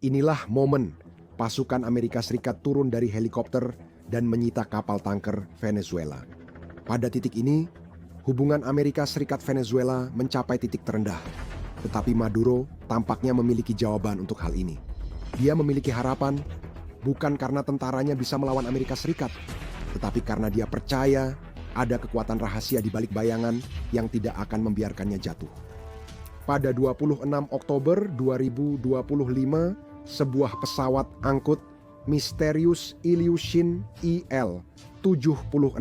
Inilah momen pasukan Amerika Serikat turun dari helikopter dan menyita kapal tanker Venezuela. Pada titik ini, hubungan Amerika Serikat-Venezuela mencapai titik terendah. Tetapi Maduro tampaknya memiliki jawaban untuk hal ini. Dia memiliki harapan bukan karena tentaranya bisa melawan Amerika Serikat, tetapi karena dia percaya ada kekuatan rahasia di balik bayangan yang tidak akan membiarkannya jatuh. Pada 26 Oktober 2025, sebuah pesawat angkut Mysterious Illusion IL-76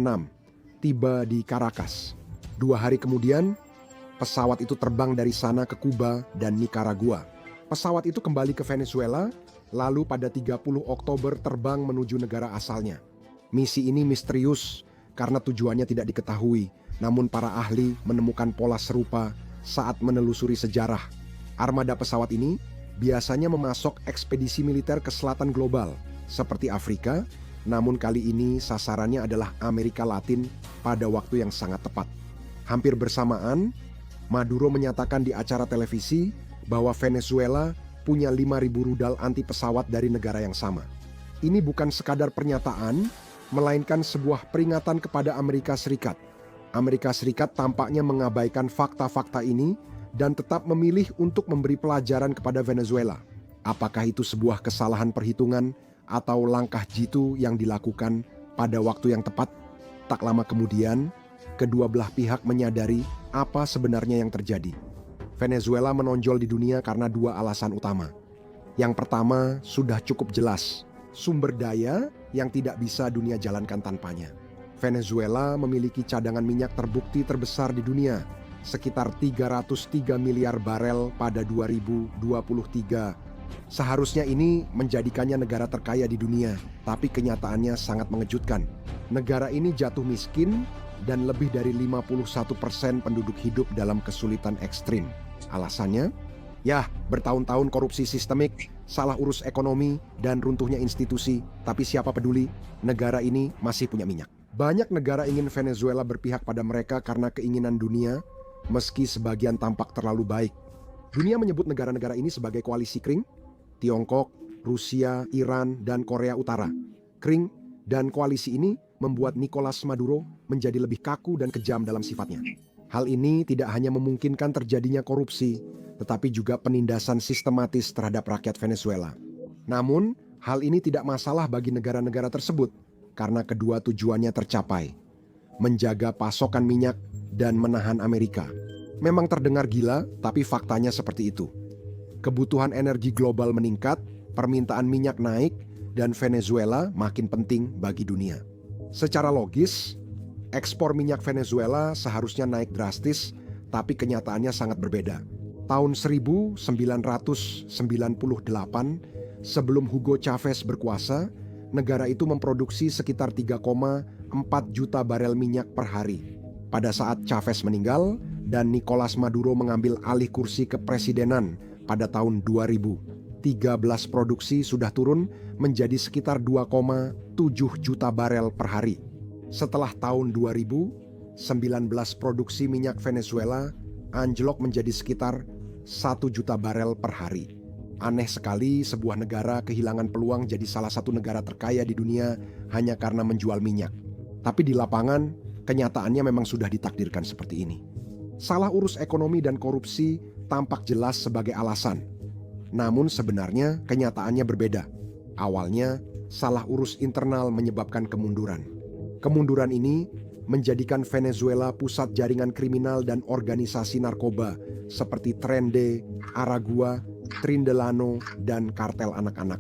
tiba di Caracas. 2 hari kemudian, pesawat itu terbang dari sana ke Kuba dan Nicaragua. Pesawat itu kembali ke Venezuela, lalu pada 30 Oktober terbang menuju negara asalnya. Misi ini misterius karena tujuannya tidak diketahui, namun para ahli menemukan pola serupa saat menelusuri sejarah. Armada pesawat ini biasanya memasok ekspedisi militer ke selatan global, seperti Afrika, namun kali ini sasarannya adalah Amerika Latin pada waktu yang sangat tepat. Hampir bersamaan, Maduro menyatakan di acara televisi bahwa Venezuela punya 5.000 rudal anti pesawat dari negara yang sama. Ini bukan sekadar pernyataan, melainkan sebuah peringatan kepada Amerika Serikat. Amerika Serikat tampaknya mengabaikan fakta-fakta ini dan tetap memilih untuk memberi pelajaran kepada Venezuela. Apakah itu sebuah kesalahan perhitungan atau langkah jitu yang dilakukan pada waktu yang tepat? Tak lama kemudian, kedua belah pihak menyadari apa sebenarnya yang terjadi. Venezuela menonjol di dunia karena 2 alasan utama. Yang pertama sudah cukup jelas, sumber daya yang tidak bisa dunia jalankan tanpanya. Venezuela memiliki cadangan minyak terbukti terbesar di dunia, sekitar 303 miliar barel pada 2023. Seharusnya ini menjadikannya negara terkaya di dunia, tapi kenyataannya sangat mengejutkan. Negara ini jatuh miskin dan lebih dari 51% penduduk hidup dalam kesulitan ekstrim. Alasannya? Ya, bertahun-tahun korupsi sistemik, salah urus ekonomi, dan runtuhnya institusi. Tapi siapa peduli? Negara ini masih punya minyak. Banyak negara ingin Venezuela berpihak pada mereka karena keinginan dunia, meski sebagian tampak terlalu baik. Dunia menyebut negara-negara ini sebagai koalisi kering, Tiongkok, Rusia, Iran, dan Korea Utara. Kering dan koalisi ini membuat Nicolas Maduro menjadi lebih kaku dan kejam dalam sifatnya. Hal ini tidak hanya memungkinkan terjadinya korupsi, tetapi juga penindasan sistematis terhadap rakyat Venezuela. Namun, hal ini tidak masalah bagi negara-negara tersebut, karena kedua tujuannya tercapai: menjaga pasokan minyak dan menahan Amerika. Memang terdengar gila, tapi faktanya seperti itu. Kebutuhan energi global meningkat, permintaan minyak naik, dan Venezuela makin penting bagi dunia. Secara logis, ekspor minyak Venezuela seharusnya naik drastis, tapi kenyataannya sangat berbeda. Tahun 1998, sebelum Hugo Chavez berkuasa, negara itu memproduksi sekitar 3,4 juta barel minyak per hari. Pada saat Chavez meninggal dan Nicolas Maduro mengambil alih kursi kepresidenan pada tahun 2000, 13 produksi sudah turun menjadi sekitar 2,7 juta barel per hari. Setelah tahun 2000, 19 produksi minyak Venezuela anjlok menjadi sekitar 1 juta barel per hari. Aneh sekali sebuah negara kehilangan peluang jadi salah satu negara terkaya di dunia hanya karena menjual minyak. Tapi di lapangan, kenyataannya memang sudah ditakdirkan seperti ini. Salah urus ekonomi dan korupsi tampak jelas sebagai alasan. Namun sebenarnya kenyataannya berbeda. Awalnya, salah urus internal menyebabkan kemunduran. Kemunduran ini menjadikan Venezuela pusat jaringan kriminal dan organisasi narkoba seperti Trende, Aragua, Trindelano, dan kartel anak-anak.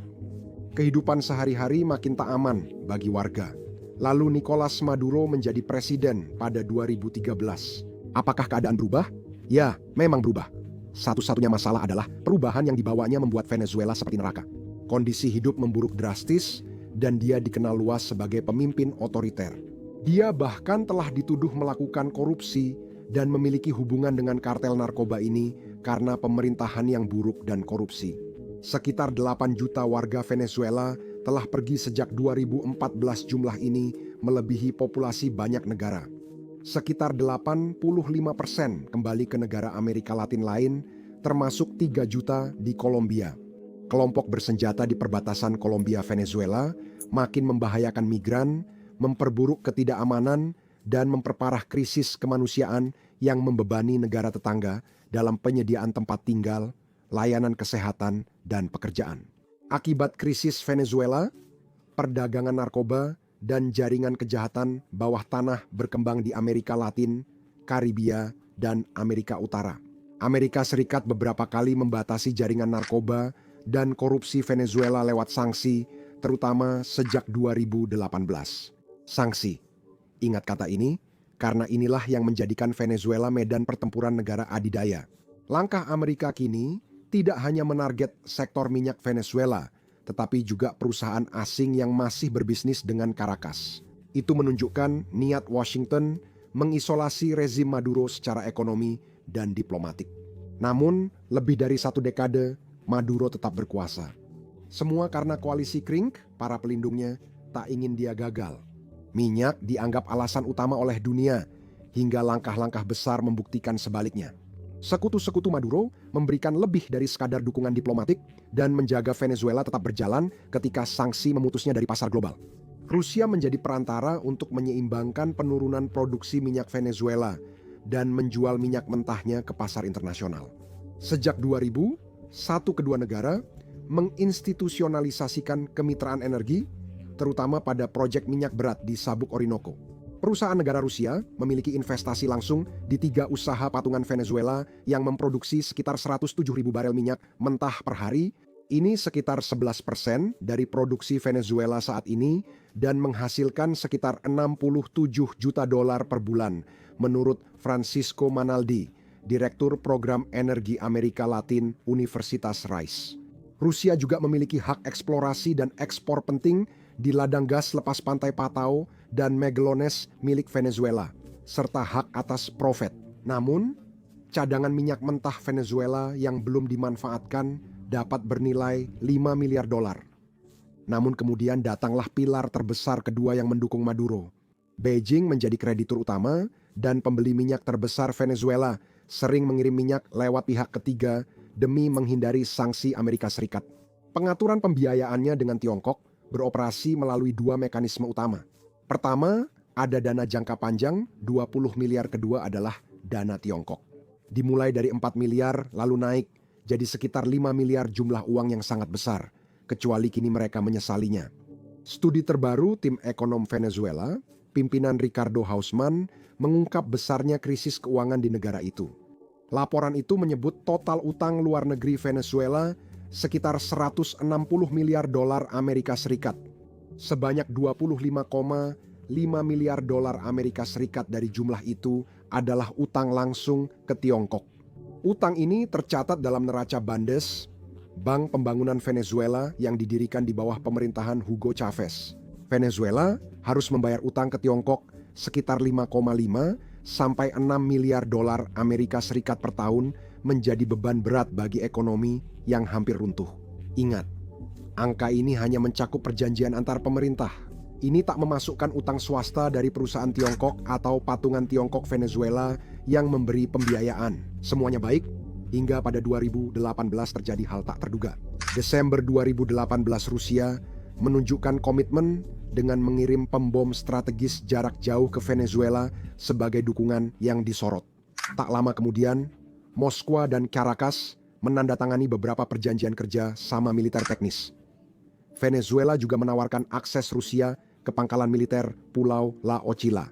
Kehidupan sehari-hari makin tak aman bagi warga. Lalu Nicolas Maduro menjadi presiden pada 2013. Apakah keadaan berubah? Ya, memang berubah. Satu-satunya masalah adalah perubahan yang dibawanya membuat Venezuela seperti neraka. Kondisi hidup memburuk drastis dan dia dikenal luas sebagai pemimpin otoriter. Dia bahkan telah dituduh melakukan korupsi dan memiliki hubungan dengan kartel narkoba ini karena pemerintahan yang buruk dan korupsi. Sekitar 8 juta warga Venezuela telah pergi sejak 2014. Jumlah ini melebihi populasi banyak negara. Sekitar 85% kembali ke negara Amerika Latin lain, termasuk 3 juta di Kolombia. Kelompok bersenjata di perbatasan Kolombia Venezuela makin membahayakan migran, memperburuk ketidakamanan, dan memperparah krisis kemanusiaan yang membebani negara tetangga dalam penyediaan tempat tinggal, layanan kesehatan, dan pekerjaan. Akibat krisis Venezuela, perdagangan narkoba, dan jaringan kejahatan bawah tanah berkembang di Amerika Latin, Karibia, dan Amerika Utara. Amerika Serikat beberapa kali membatasi jaringan narkoba dan korupsi Venezuela lewat sanksi, terutama sejak 2018. Sanksi. Ingat kata ini, karena inilah yang menjadikan Venezuela medan pertempuran negara adidaya. Langkah Amerika kini tidak hanya menarget sektor minyak Venezuela, tetapi juga perusahaan asing yang masih berbisnis dengan Caracas. Itu menunjukkan niat Washington mengisolasi rezim Maduro secara ekonomi dan diplomatik. Namun, lebih dari 1 dekade, Maduro tetap berkuasa. Semua karena koalisi Krink, para pelindungnya, tak ingin dia gagal. Minyak dianggap alasan utama oleh dunia, hingga langkah-langkah besar membuktikan sebaliknya. Sekutu-sekutu Maduro memberikan lebih dari sekadar dukungan diplomatik dan menjaga Venezuela tetap berjalan ketika sanksi memutusnya dari pasar global. Rusia menjadi perantara untuk menyeimbangkan penurunan produksi minyak Venezuela dan menjual minyak mentahnya ke pasar internasional. Sejak 2000, kedua negara menginstitusionalisasikan kemitraan energi, terutama pada proyek minyak berat di Sabuk Orinoco. Perusahaan negara Rusia memiliki investasi langsung di 3 usaha patungan Venezuela yang memproduksi sekitar 107.000 barel minyak mentah per hari. Ini sekitar 11% dari produksi Venezuela saat ini dan menghasilkan sekitar 67 juta dolar per bulan, menurut Francisco Manaldi, Direktur Program Energi Amerika Latin Universitas Rice. Rusia juga memiliki hak eksplorasi dan ekspor penting di ladang gas lepas pantai Patao dan Megelones milik Venezuela, serta hak atas profit. Namun, cadangan minyak mentah Venezuela yang belum dimanfaatkan dapat bernilai 5 miliar dolar. Namun kemudian datanglah pilar terbesar kedua yang mendukung Maduro. Beijing menjadi kreditur utama dan pembeli minyak terbesar Venezuela, sering mengirim minyak lewat pihak ketiga demi menghindari sanksi Amerika Serikat. Pengaturan pembiayaannya dengan Tiongkok beroperasi melalui 2 mekanisme utama. Pertama, ada dana jangka panjang, 20 miliar kedua adalah dana Tiongkok. Dimulai dari 4 miliar lalu naik jadi sekitar 5 miliar jumlah uang yang sangat besar, kecuali kini mereka menyesalinya. Studi terbaru tim ekonom Venezuela, pimpinan Ricardo Hausman, mengungkap besarnya krisis keuangan di negara itu. Laporan itu menyebut total utang luar negeri Venezuela sekitar 160 miliar dolar Amerika Serikat. Sebanyak 25,5 miliar dolar Amerika Serikat dari jumlah itu adalah utang langsung ke Tiongkok. Utang ini tercatat dalam neraca Bandes, Bank Pembangunan Venezuela yang didirikan di bawah pemerintahan Hugo Chavez. Venezuela harus membayar utang ke Tiongkok sekitar 5,5 sampai 6 miliar dolar Amerika Serikat per tahun, menjadi beban berat bagi ekonomi yang hampir runtuh. Ingat, angka ini hanya mencakup perjanjian antar pemerintah. Ini tak memasukkan utang swasta dari perusahaan Tiongkok atau patungan Tiongkok Venezuela yang memberi pembiayaan. Semuanya baik, hingga pada 2018 terjadi hal tak terduga. Desember 2018 Rusia menunjukkan komitmen dengan mengirim pembom strategis jarak jauh ke Venezuela sebagai dukungan yang disorot. Tak lama kemudian, Moskwa dan Caracas menandatangani beberapa perjanjian kerja sama militer teknis. Venezuela juga menawarkan akses Rusia ke pangkalan militer Pulau La Ochila,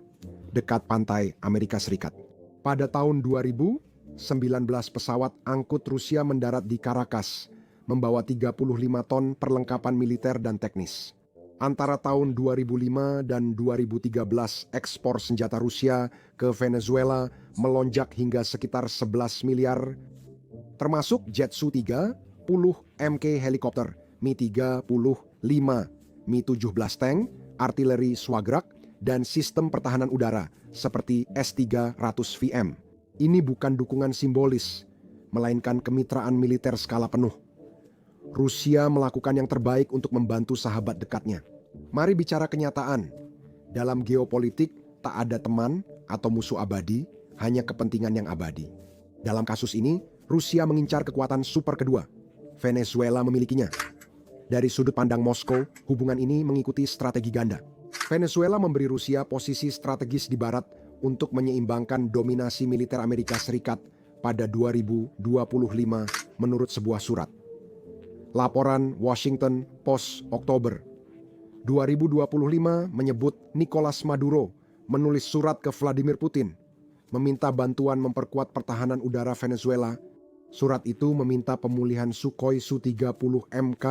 dekat pantai Amerika Serikat. Pada tahun 2000, 19 pesawat angkut Rusia mendarat di Caracas, membawa 35 ton perlengkapan militer dan teknis. Antara tahun 2005 dan 2013, ekspor senjata Rusia ke Venezuela melonjak hingga sekitar 11 miliar, termasuk jet Su-30 Mk helikopter, Mi-35, Mi-17 tank, artileri Swagrak, dan sistem pertahanan udara seperti S-300VM. Ini bukan dukungan simbolis, melainkan kemitraan militer skala penuh. Rusia melakukan yang terbaik untuk membantu sahabat dekatnya. Mari bicara kenyataan. Dalam geopolitik, tak ada teman atau musuh abadi, hanya kepentingan yang abadi. Dalam kasus ini, Rusia mengincar kekuatan super kedua. Venezuela memilikinya. Dari sudut pandang Moskow, hubungan ini mengikuti strategi ganda. Venezuela memberi Rusia posisi strategis di barat untuk menyeimbangkan dominasi militer Amerika Serikat pada 2025 menurut sebuah surat. Laporan Washington Post Oktober 2025 menyebut Nicolas Maduro menulis surat ke Vladimir Putin, meminta bantuan memperkuat pertahanan udara Venezuela. Surat itu meminta pemulihan Sukhoi Su-30 MK,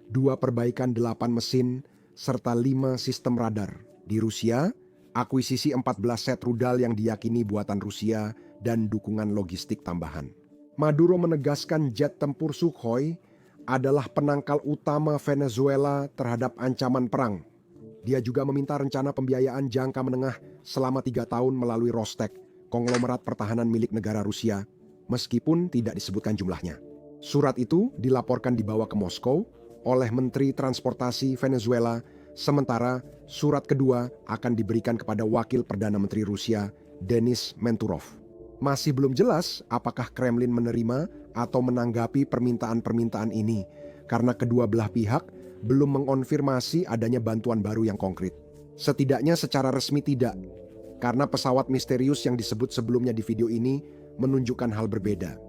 2 perbaikan 8 mesin, serta 5 sistem radar. Di Rusia, akuisisi 14 set rudal yang diyakini buatan Rusia dan dukungan logistik tambahan. Maduro menegaskan jet tempur Sukhoi adalah penangkal utama Venezuela terhadap ancaman perang. Dia juga meminta rencana pembiayaan jangka menengah selama 3 tahun melalui Rostek, konglomerat pertahanan milik negara Rusia, meskipun tidak disebutkan jumlahnya. Surat itu dilaporkan dibawa ke Moskow oleh Menteri Transportasi Venezuela, sementara surat kedua akan diberikan kepada Wakil Perdana Menteri Rusia, Denis Menturov. Masih belum jelas apakah Kremlin menerima atau menanggapi permintaan-permintaan ini, karena kedua belah pihak belum mengonfirmasi adanya bantuan baru yang konkret. Setidaknya secara resmi tidak, karena pesawat misterius yang disebut sebelumnya di video ini menunjukkan hal berbeda.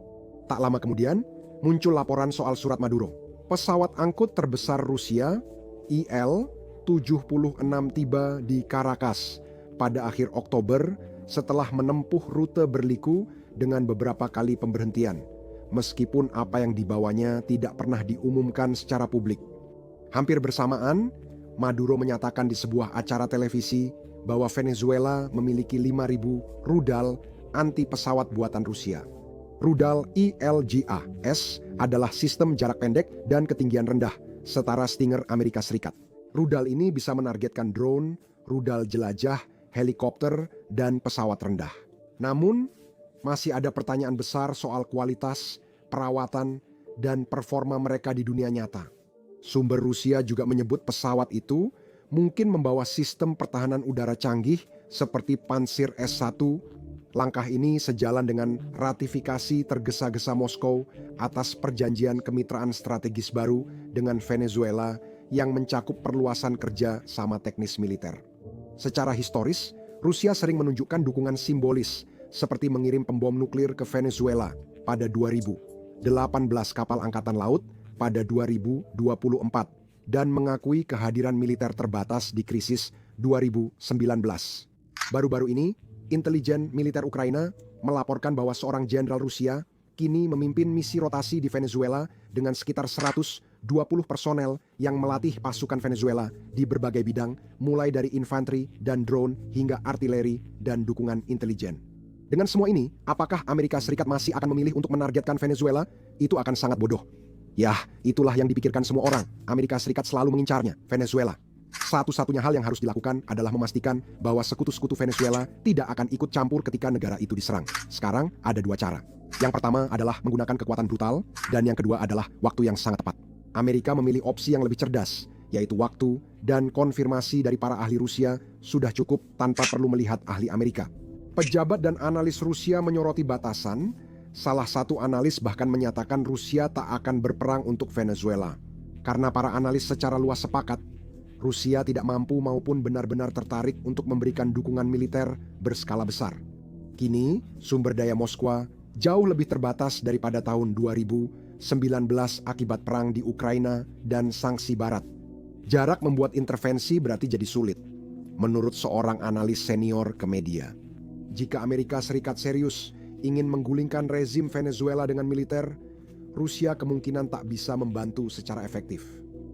Tak lama kemudian, muncul laporan soal surat Maduro. Pesawat angkut terbesar Rusia, Il-76 tiba di Caracas pada akhir Oktober setelah menempuh rute berliku dengan beberapa kali pemberhentian, meskipun apa yang dibawanya tidak pernah diumumkan secara publik. Hampir bersamaan, Maduro menyatakan di sebuah acara televisi bahwa Venezuela memiliki 5.000 rudal anti pesawat buatan Rusia. Rudal ILJA-S adalah sistem jarak pendek dan ketinggian rendah, setara Stinger Amerika Serikat. Rudal ini bisa menargetkan drone, rudal jelajah, helikopter, dan pesawat rendah. Namun, masih ada pertanyaan besar soal kualitas, perawatan, dan performa mereka di dunia nyata. Sumber Rusia juga menyebut pesawat itu mungkin membawa sistem pertahanan udara canggih seperti Pansir S-1. Langkah ini sejalan dengan ratifikasi tergesa-gesa Moskow atas perjanjian kemitraan strategis baru dengan Venezuela yang mencakup perluasan kerja sama teknis militer. Secara historis, Rusia sering menunjukkan dukungan simbolis seperti mengirim pembom nuklir ke Venezuela pada 2000, 18 kapal angkatan laut pada 2024, dan mengakui kehadiran militer terbatas di krisis 2019. Baru-baru ini, intelijen militer Ukraina melaporkan bahwa seorang jenderal Rusia kini memimpin misi rotasi di Venezuela dengan sekitar 120 personel yang melatih pasukan Venezuela di berbagai bidang, mulai dari infanteri dan drone hingga artileri dan dukungan intelijen. Dengan semua ini, apakah Amerika Serikat masih akan memilih untuk menargetkan Venezuela? Itu akan sangat bodoh. Yah, itulah yang dipikirkan semua orang. Amerika Serikat selalu mengincarnya, Venezuela. Satu-satunya hal yang harus dilakukan adalah memastikan bahwa sekutu-sekutu Venezuela tidak akan ikut campur ketika negara itu diserang. Sekarang ada 2 cara. Yang pertama adalah menggunakan kekuatan brutal, dan yang kedua adalah waktu yang sangat tepat. Amerika memilih opsi yang lebih cerdas, yaitu waktu dan konfirmasi dari para ahli Rusia sudah cukup tanpa perlu melihat ahli Amerika. Pejabat dan analis Rusia menyoroti batasan. Salah satu analis bahkan menyatakan Rusia tak akan berperang untuk Venezuela. Karena para analis secara luas sepakat, Rusia tidak mampu maupun benar-benar tertarik untuk memberikan dukungan militer berskala besar. Kini, sumber daya Moskwa jauh lebih terbatas daripada tahun 2019 akibat perang di Ukraina dan sanksi Barat. Jarak membuat intervensi berarti jadi sulit, menurut seorang analis senior ke media. Jika Amerika Serikat serius ingin menggulingkan rezim Venezuela dengan militer, Rusia kemungkinan tak bisa membantu secara efektif.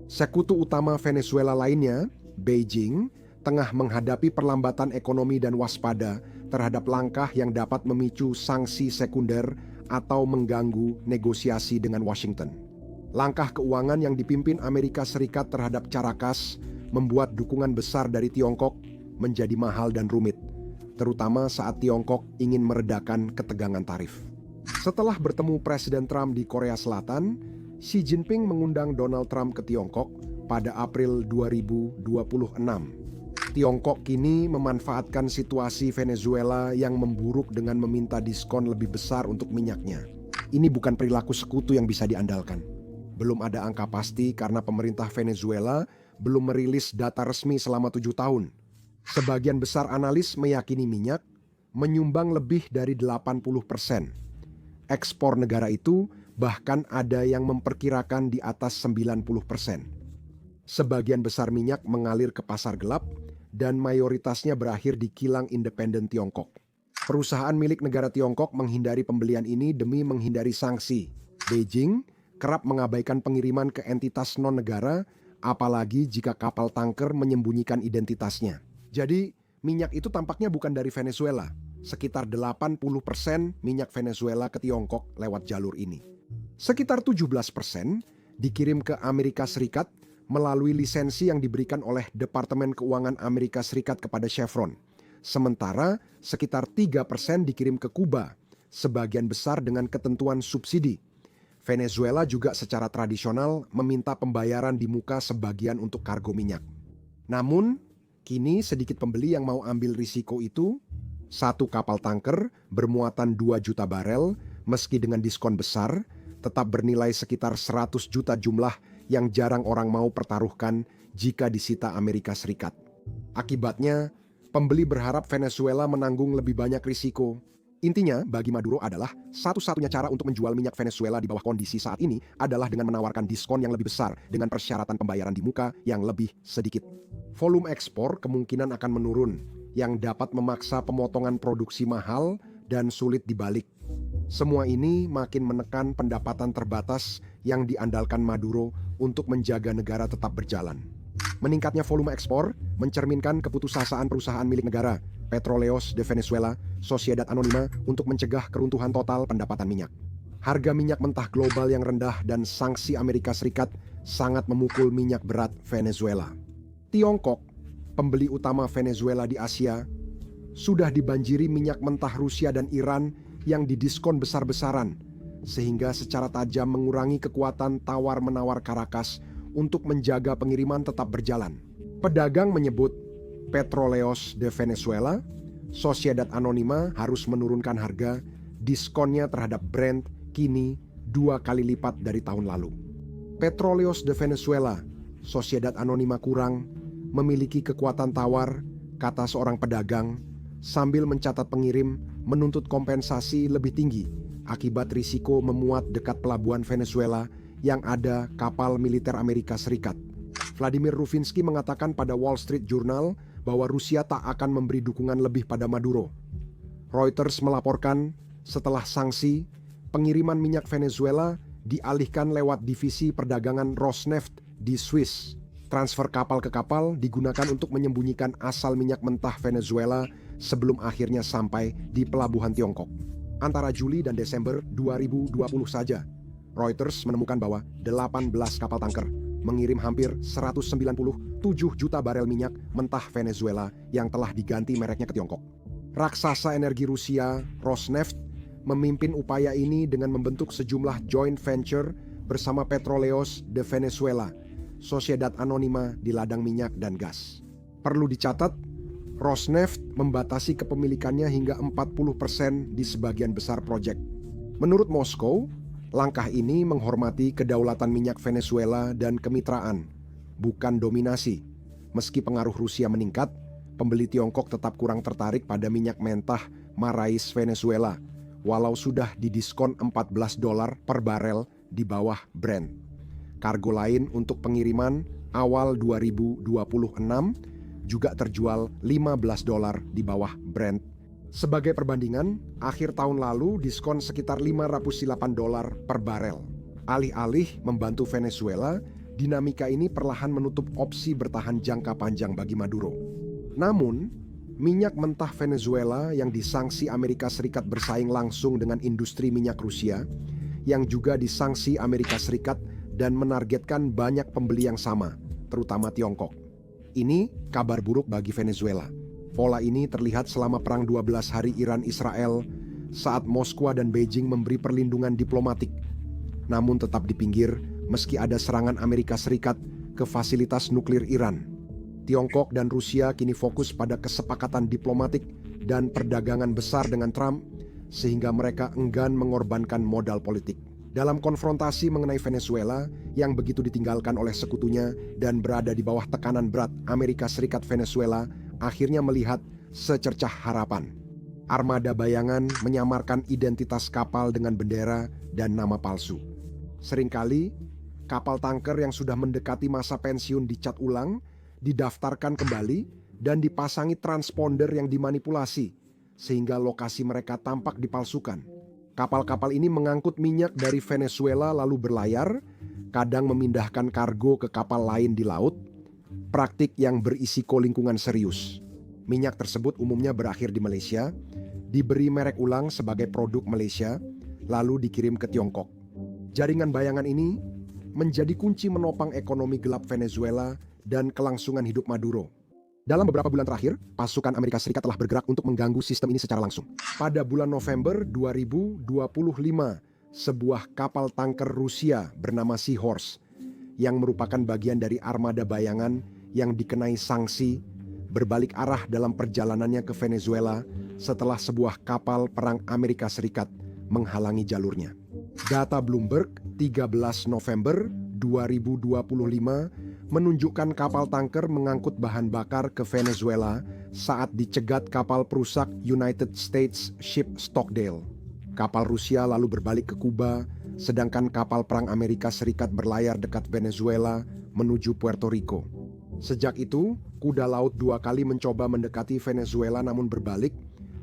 Sekutu utama Venezuela lainnya, Beijing, tengah menghadapi perlambatan ekonomi dan waspada terhadap langkah yang dapat memicu sanksi sekunder atau mengganggu negosiasi dengan Washington. Langkah keuangan yang dipimpin Amerika Serikat terhadap Caracas membuat dukungan besar dari Tiongkok menjadi mahal dan rumit, terutama saat Tiongkok ingin meredakan ketegangan tarif. Setelah bertemu Presiden Trump di Korea Selatan, Xi Jinping mengundang Donald Trump ke Tiongkok pada April 2026. Tiongkok kini memanfaatkan situasi Venezuela yang memburuk dengan meminta diskon lebih besar untuk minyaknya. Ini bukan perilaku sekutu yang bisa diandalkan. Belum ada angka pasti karena pemerintah Venezuela belum merilis data resmi selama 7 tahun. Sebagian besar analis meyakini minyak menyumbang lebih dari 80%. Ekspor negara itu bahkan ada yang memperkirakan di atas 90%. Sebagian besar minyak mengalir ke pasar gelap dan mayoritasnya berakhir di kilang independen Tiongkok. Perusahaan milik negara Tiongkok menghindari pembelian ini demi menghindari sanksi. Beijing kerap mengabaikan pengiriman ke entitas non-negara, apalagi jika kapal tanker menyembunyikan identitasnya. Jadi, minyak itu tampaknya bukan dari Venezuela. Sekitar 80% minyak Venezuela ke Tiongkok lewat jalur ini. Sekitar 17% dikirim ke Amerika Serikat melalui lisensi yang diberikan oleh Departemen Keuangan Amerika Serikat kepada Chevron. Sementara sekitar 3% dikirim ke Kuba, sebagian besar dengan ketentuan subsidi. Venezuela juga secara tradisional meminta pembayaran di muka sebagian untuk kargo minyak. Namun, kini sedikit pembeli yang mau ambil risiko itu. Satu kapal tanker bermuatan 2 juta barel, meski dengan diskon besar, tetap bernilai sekitar 100 juta jumlah yang jarang orang mau pertaruhkan jika disita Amerika Serikat. Akibatnya, pembeli berharap Venezuela menanggung lebih banyak risiko. Intinya, bagi Maduro adalah satu-satunya cara untuk menjual minyak Venezuela di bawah kondisi saat ini adalah dengan menawarkan diskon yang lebih besar dengan persyaratan pembayaran di muka yang lebih sedikit. Volume ekspor kemungkinan akan menurun, yang dapat memaksa pemotongan produksi mahal dan sulit dibalik. Semua ini makin menekan pendapatan terbatas yang diandalkan Maduro untuk menjaga negara tetap berjalan. Meningkatnya volume ekspor mencerminkan keputusasaan perusahaan milik negara, Petróleos de Venezuela, Sociedad Anónima, untuk mencegah keruntuhan total pendapatan minyak. Harga minyak mentah global yang rendah dan sanksi Amerika Serikat sangat memukul minyak berat Venezuela. Tiongkok, pembeli utama Venezuela di Asia, sudah dibanjiri minyak mentah Rusia dan Iran yang didiskon besar-besaran, sehingga secara tajam mengurangi kekuatan tawar-menawar Caracas untuk menjaga pengiriman tetap berjalan. Pedagang menyebut Petróleos de Venezuela, Sociedad Anónima harus menurunkan harga, diskonnya terhadap Brent kini 2 kali lipat dari tahun lalu. Petróleos de Venezuela, Sociedad Anónima kurang memiliki kekuatan tawar, kata seorang pedagang, sambil mencatat pengirim menuntut kompensasi lebih tinggi akibat risiko memuat dekat pelabuhan Venezuela yang ada kapal militer Amerika Serikat. Vladimir Rufinsky mengatakan pada Wall Street Journal bahwa Rusia tak akan memberi dukungan lebih pada Maduro. Reuters melaporkan setelah sanksi, pengiriman minyak Venezuela dialihkan lewat divisi perdagangan Rosneft di Swiss. Transfer kapal ke kapal digunakan untuk menyembunyikan asal minyak mentah Venezuela sebelum akhirnya sampai di pelabuhan Tiongkok. Antara Juli dan Desember 2020 saja, Reuters menemukan bahwa 18 kapal tanker mengirim hampir 197 juta barel minyak mentah Venezuela yang telah diganti mereknya ke Tiongkok. Raksasa energi Rusia, Rosneft, memimpin upaya ini dengan membentuk sejumlah joint venture bersama Petróleos de Venezuela, Sociedad Anónima di ladang minyak dan gas. Perlu dicatat, Rosneft membatasi kepemilikannya hingga 40% di sebagian besar proyek. Menurut Moskow, langkah ini menghormati kedaulatan minyak Venezuela dan kemitraan, bukan dominasi. Meski pengaruh Rusia meningkat, pembeli Tiongkok tetap kurang tertarik pada minyak mentah Marais Venezuela, walau sudah didiskon $14 per barel di bawah Brent. Kargo lain untuk pengiriman awal 2026 juga terjual $15 di bawah Brent. Sebagai perbandingan, akhir tahun lalu diskon sekitar $508 per barel. Alih-alih membantu Venezuela, dinamika ini perlahan menutup opsi bertahan jangka panjang bagi Maduro. Namun, minyak mentah Venezuela yang disangsi Amerika Serikat bersaing langsung dengan industri minyak Rusia, yang juga disangsi Amerika Serikat dan menargetkan banyak pembeli yang sama, terutama Tiongkok. Ini kabar buruk bagi Venezuela. Pola ini terlihat selama Perang 12 Hari Iran-Israel saat Moskwa dan Beijing memberi perlindungan diplomatik, namun tetap di pinggir meski ada serangan Amerika Serikat ke fasilitas nuklir Iran. Tiongkok dan Rusia kini fokus pada kesepakatan diplomatik dan perdagangan besar dengan Trump, sehingga mereka enggan mengorbankan modal politik. Dalam konfrontasi mengenai Venezuela yang begitu ditinggalkan oleh sekutunya dan berada di bawah tekanan berat, Amerika Serikat Venezuela akhirnya melihat secercah harapan. Armada bayangan menyamarkan identitas kapal dengan bendera dan nama palsu. Seringkali, kapal tanker yang sudah mendekati masa pensiun dicat ulang, didaftarkan kembali, dan dipasangi transponder yang dimanipulasi, sehingga lokasi mereka tampak dipalsukan. Kapal-kapal ini mengangkut minyak dari Venezuela lalu berlayar, kadang memindahkan kargo ke kapal lain di laut, praktik yang berisiko lingkungan serius. Minyak tersebut umumnya berakhir di Malaysia, diberi merek ulang sebagai produk Malaysia, lalu dikirim ke Tiongkok. Jaringan bayangan ini menjadi kunci menopang ekonomi gelap Venezuela dan kelangsungan hidup Maduro. Dalam beberapa bulan terakhir, pasukan Amerika Serikat telah bergerak untuk mengganggu sistem ini secara langsung. Pada bulan November 2025, sebuah kapal tanker Rusia bernama Seahorse, yang merupakan bagian dari armada bayangan yang dikenai sanksi, berbalik arah dalam perjalanannya ke Venezuela setelah sebuah kapal perang Amerika Serikat menghalangi jalurnya. Data Bloomberg 13 November 2025 menunjukkan kapal tanker mengangkut bahan bakar ke Venezuela saat dicegat kapal perusak United States Ship Stockdale. Kapal Rusia lalu berbalik ke Kuba, sedangkan kapal perang Amerika Serikat berlayar dekat Venezuela menuju Puerto Rico. Sejak itu, kuda laut 2 kali mencoba mendekati Venezuela namun berbalik,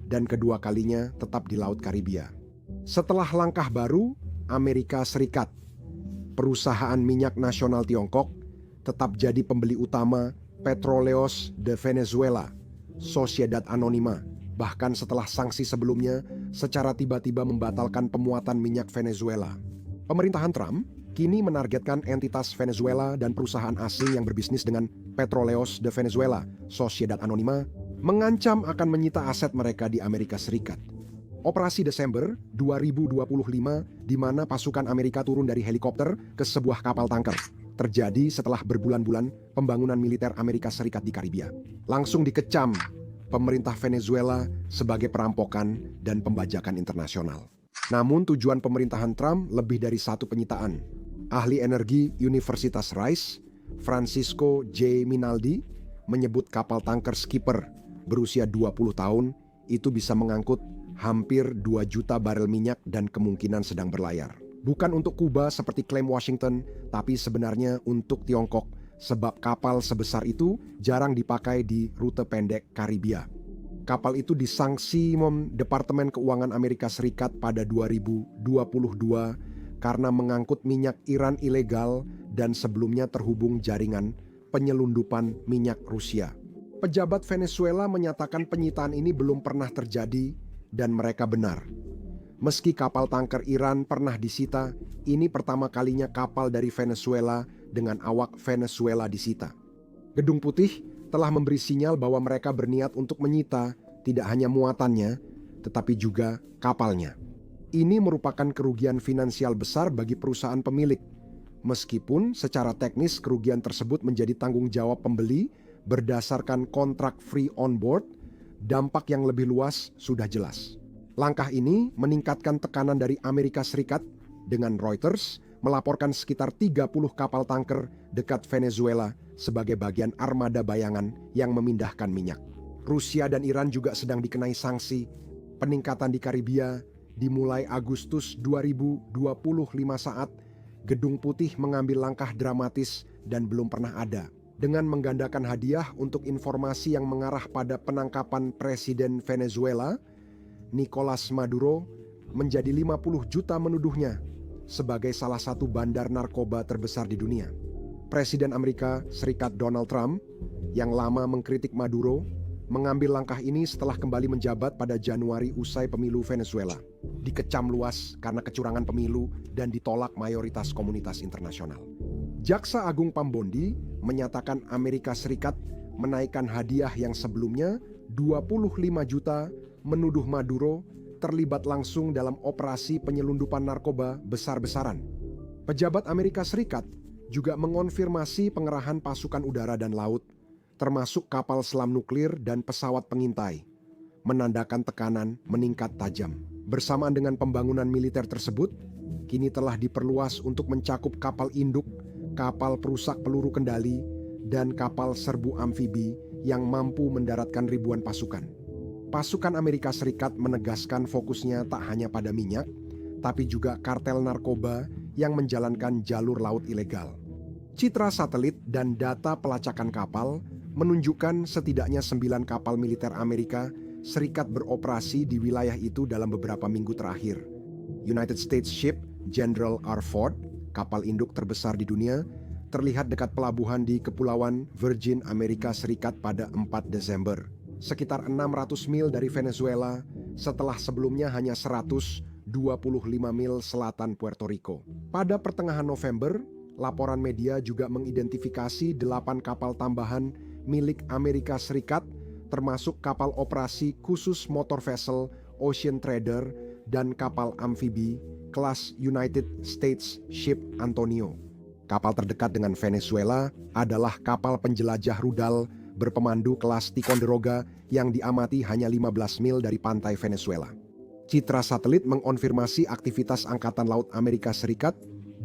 dan kedua kalinya tetap di Laut Karibia. Setelah langkah baru, Amerika Serikat, perusahaan minyak nasional Tiongkok, tetap jadi pembeli utama Petróleos de Venezuela, Sociedad Anónima, bahkan setelah sanksi sebelumnya secara tiba-tiba membatalkan pemuatan minyak Venezuela. Pemerintahan Trump kini menargetkan entitas Venezuela dan perusahaan asing yang berbisnis dengan Petróleos de Venezuela, Sociedad Anónima, mengancam akan menyita aset mereka di Amerika Serikat. Operasi Desember 2025, di mana pasukan Amerika turun dari helikopter ke sebuah kapal tanker, terjadi setelah berbulan-bulan pembangunan militer Amerika Serikat di Karibia. Langsung dikecam pemerintah Venezuela sebagai perampokan dan pembajakan internasional. Namun tujuan pemerintahan Trump lebih dari satu penyitaan. Ahli energi Universitas Rice, Francisco J. Minaldi, menyebut kapal tanker Skipper berusia 20 tahun itu bisa mengangkut hampir 2 juta barel minyak dan kemungkinan sedang berlayar. Bukan untuk Kuba seperti klaim Washington, tapi sebenarnya untuk Tiongkok, sebab kapal sebesar itu jarang dipakai di rute pendek Karibia. Kapal itu disanksi Departemen Keuangan Amerika Serikat pada 2022 karena mengangkut minyak Iran ilegal dan sebelumnya terhubung jaringan penyelundupan minyak Rusia. Pejabat Venezuela menyatakan penyitaan ini belum pernah terjadi dan mereka benar. Meski kapal tanker Iran pernah disita, ini pertama kalinya kapal dari Venezuela dengan awak Venezuela disita. Gedung Putih telah memberi sinyal bahwa mereka berniat untuk menyita tidak hanya muatannya, tetapi juga kapalnya. Ini merupakan kerugian finansial besar bagi perusahaan pemilik. Meskipun secara teknis kerugian tersebut menjadi tanggung jawab pembeli berdasarkan kontrak free on board, dampak yang lebih luas sudah jelas. Langkah ini meningkatkan tekanan dari Amerika Serikat dengan Reuters melaporkan sekitar 30 kapal tanker dekat Venezuela sebagai bagian armada bayangan yang memindahkan minyak. Rusia dan Iran juga sedang dikenai sanksi. Peningkatan di Karibia dimulai Agustus 2025 saat Gedung Putih mengambil langkah dramatis dan belum pernah ada, dengan menggandakan hadiah untuk informasi yang mengarah pada penangkapan Presiden Venezuela, Nicolas Maduro, menjadi 50 juta menuduhnya sebagai salah satu bandar narkoba terbesar di dunia. Presiden Amerika Serikat Donald Trump, yang lama mengkritik Maduro, mengambil langkah ini setelah kembali menjabat pada Januari usai pemilu Venezuela. Dikecam luas karena kecurangan pemilu dan ditolak mayoritas komunitas internasional. Jaksa Agung Pambondi menyatakan Amerika Serikat menaikkan hadiah yang sebelumnya 25 juta menuduh Maduro terlibat langsung dalam operasi penyelundupan narkoba besar-besaran. Pejabat Amerika Serikat juga mengonfirmasi pengerahan pasukan udara dan laut, termasuk kapal selam nuklir dan pesawat pengintai, menandakan tekanan meningkat tajam. Bersamaan dengan pembangunan militer tersebut, kini telah diperluas untuk mencakup kapal induk, kapal perusak peluru kendali, dan kapal serbu amfibi yang mampu mendaratkan ribuan pasukan. Pasukan Amerika Serikat menegaskan fokusnya tak hanya pada minyak, tapi juga kartel narkoba yang menjalankan jalur laut ilegal. Citra satelit dan data pelacakan kapal menunjukkan setidaknya 9 kapal militer Amerika Serikat beroperasi di wilayah itu dalam beberapa minggu terakhir. United States Ship General R. Ford, kapal induk terbesar di dunia, terlihat dekat pelabuhan di Kepulauan Virgin Amerika Serikat pada 4 Desember, sekitar 600 mil dari Venezuela, setelah sebelumnya hanya 125 mil selatan Puerto Rico. Pada pertengahan November, laporan media juga mengidentifikasi 8 kapal tambahan milik Amerika Serikat, termasuk kapal operasi khusus motor vessel Ocean Trader dan kapal amfibi kelas United States Ship Antonio. Kapal terdekat dengan Venezuela adalah kapal penjelajah rudal berpemandu kelas Ticonderoga yang diamati hanya 15 mil dari pantai Venezuela. Citra satelit mengonfirmasi aktivitas Angkatan Laut Amerika Serikat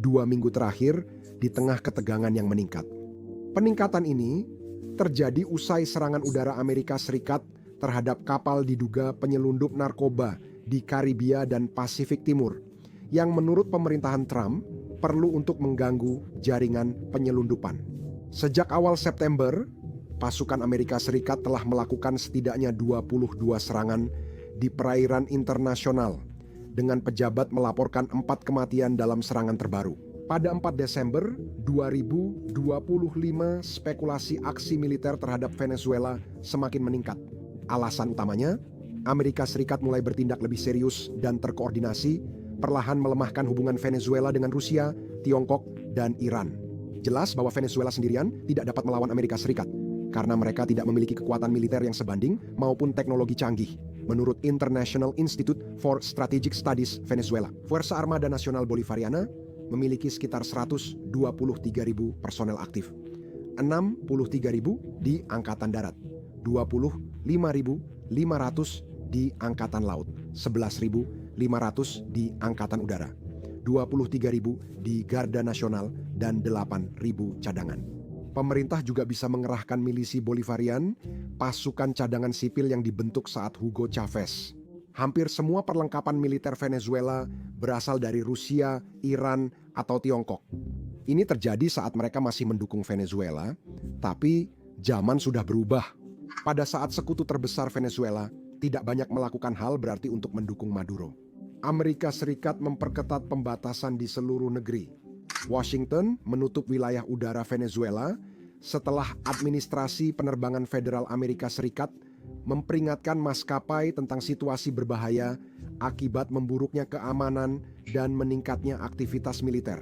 2 minggu terakhir di tengah ketegangan yang meningkat. Peningkatan ini terjadi usai serangan udara Amerika Serikat terhadap kapal diduga penyelundup narkoba di Karibia dan Pasifik Timur, yang menurut pemerintahan Trump perlu untuk mengganggu jaringan penyelundupan. Sejak awal September, pasukan Amerika Serikat telah melakukan setidaknya 22 serangan di perairan internasional, dengan pejabat melaporkan 4 kematian dalam serangan terbaru. Pada 4 Desember 2025, spekulasi aksi militer terhadap Venezuela semakin meningkat. Alasan utamanya, Amerika Serikat mulai bertindak lebih serius dan terkoordinasi, perlahan melemahkan hubungan Venezuela dengan Rusia, Tiongkok, dan Iran. Jelas bahwa Venezuela sendirian tidak dapat melawan Amerika Serikat, karena mereka tidak memiliki kekuatan militer yang sebanding maupun teknologi canggih. Menurut International Institute for Strategic Studies Venezuela, Fuerza Armada Nacional Bolivariana memiliki sekitar 123.000 personel aktif, 63.000 di Angkatan Darat, 25.500 di Angkatan Laut, 11.500 di Angkatan Udara, 23.000 di Garda Nasional, dan 8.000 cadangan. Pemerintah juga bisa mengerahkan milisi Bolivarian, pasukan cadangan sipil yang dibentuk saat Hugo Chavez. Hampir semua perlengkapan militer Venezuela berasal dari Rusia, Iran, atau Tiongkok. Ini terjadi saat mereka masih mendukung Venezuela, tapi zaman sudah berubah. Pada saat sekutu terbesar Venezuela tidak banyak melakukan hal berarti untuk mendukung Maduro. Amerika Serikat memperketat pembatasan di seluruh negeri. Washington menutup wilayah udara Venezuela setelah Administrasi Penerbangan Federal Amerika Serikat memperingatkan maskapai tentang situasi berbahaya akibat memburuknya keamanan dan meningkatnya aktivitas militer.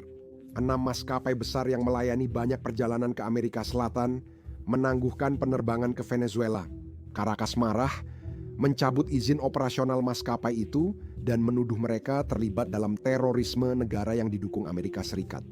6 maskapai besar yang melayani banyak perjalanan ke Amerika Selatan menangguhkan penerbangan ke Venezuela. Caracas marah, mencabut izin operasional maskapai itu dan menuduh mereka terlibat dalam terorisme negara yang didukung Amerika Serikat.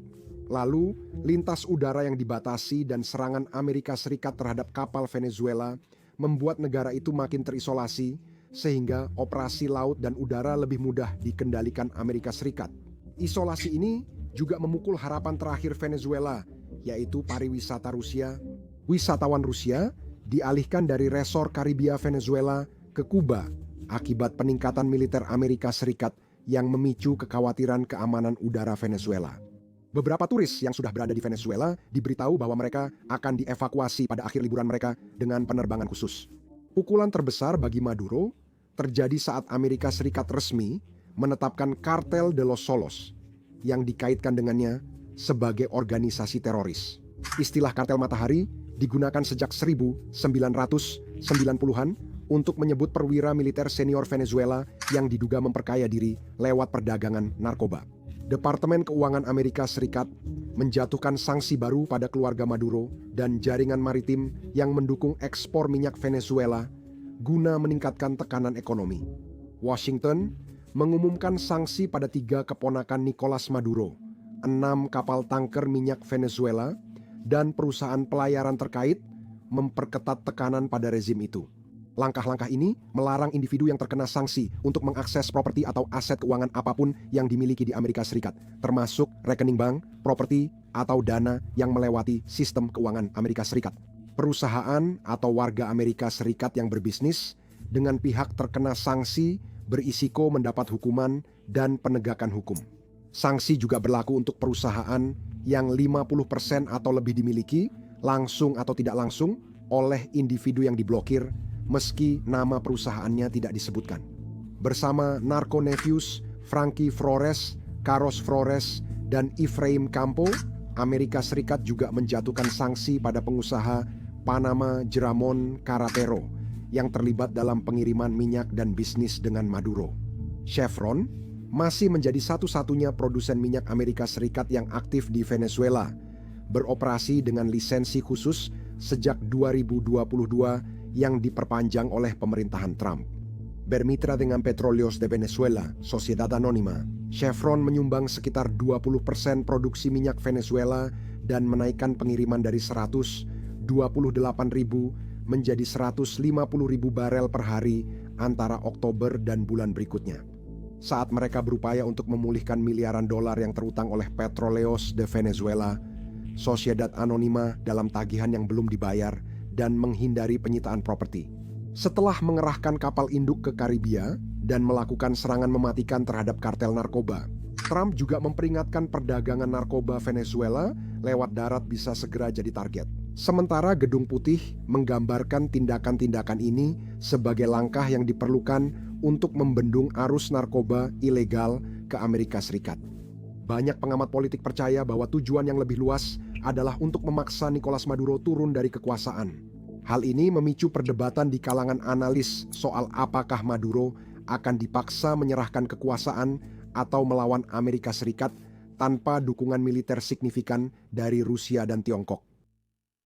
Lalu, lintas udara yang dibatasi dan serangan Amerika Serikat terhadap kapal Venezuela membuat negara itu makin terisolasi, sehingga operasi laut dan udara lebih mudah dikendalikan Amerika Serikat. Isolasi ini juga memukul harapan terakhir Venezuela, yaitu pariwisata Rusia. Wisatawan Rusia dialihkan dari resor Karibia Venezuela ke Kuba akibat peningkatan militer Amerika Serikat yang memicu kekhawatiran keamanan udara Venezuela. Beberapa turis yang sudah berada di Venezuela diberitahu bahwa mereka akan dievakuasi pada akhir liburan mereka dengan penerbangan khusus. Pukulan terbesar bagi Maduro terjadi saat Amerika Serikat resmi menetapkan Cartel de los Solos yang dikaitkan dengannya sebagai organisasi teroris. Istilah kartel matahari digunakan sejak 1990-an untuk menyebut perwira militer senior Venezuela yang diduga memperkaya diri lewat perdagangan narkoba. Departemen Keuangan Amerika Serikat menjatuhkan sanksi baru pada keluarga Maduro dan jaringan maritim yang mendukung ekspor minyak Venezuela guna meningkatkan tekanan ekonomi. Washington mengumumkan sanksi pada 3 keponakan Nicolas Maduro, 6 kapal tanker minyak Venezuela, dan perusahaan pelayaran terkait memperketat tekanan pada rezim itu. Langkah-langkah ini melarang individu yang terkena sanksi untuk mengakses properti atau aset keuangan apapun yang dimiliki di Amerika Serikat, termasuk rekening bank, properti, atau dana yang melewati sistem keuangan Amerika Serikat. Perusahaan atau warga Amerika Serikat yang berbisnis dengan pihak terkena sanksi berisiko mendapat hukuman dan penegakan hukum. Sanksi juga berlaku untuk perusahaan yang 50% atau lebih dimiliki, langsung atau tidak langsung, oleh individu yang diblokir meski nama perusahaannya tidak disebutkan. Bersama Narco Nephews, Frankie Flores, Carlos Flores, dan Efraim Campo, Amerika Serikat juga menjatuhkan sanksi pada pengusaha Panama Jeramon Carretero yang terlibat dalam pengiriman minyak dan bisnis dengan Maduro. Chevron masih menjadi satu-satunya produsen minyak Amerika Serikat yang aktif di Venezuela, beroperasi dengan lisensi khusus sejak 2022 yang diperpanjang oleh pemerintahan Trump. Bermitra dengan Petróleos de Venezuela, Sociedad Anónima, Chevron menyumbang sekitar 20% produksi minyak Venezuela dan menaikkan pengiriman dari 128.000 menjadi 150.000 barel per hari antara Oktober dan bulan berikutnya. Saat mereka berupaya untuk memulihkan miliaran dolar yang terutang oleh Petróleos de Venezuela, Sociedad Anónima dalam tagihan yang belum dibayar dan menghindari penyitaan properti. Setelah mengerahkan kapal induk ke Karibia dan melakukan serangan mematikan terhadap kartel narkoba, Trump juga memperingatkan perdagangan narkoba Venezuela lewat darat bisa segera jadi target. Sementara Gedung Putih menggambarkan tindakan-tindakan ini sebagai langkah yang diperlukan untuk membendung arus narkoba ilegal ke Amerika Serikat. Banyak pengamat politik percaya bahwa tujuan yang lebih luas adalah untuk memaksa Nicolas Maduro turun dari kekuasaan. Hal ini memicu perdebatan di kalangan analis soal apakah Maduro akan dipaksa menyerahkan kekuasaan atau melawan Amerika Serikat tanpa dukungan militer signifikan dari Rusia dan Tiongkok.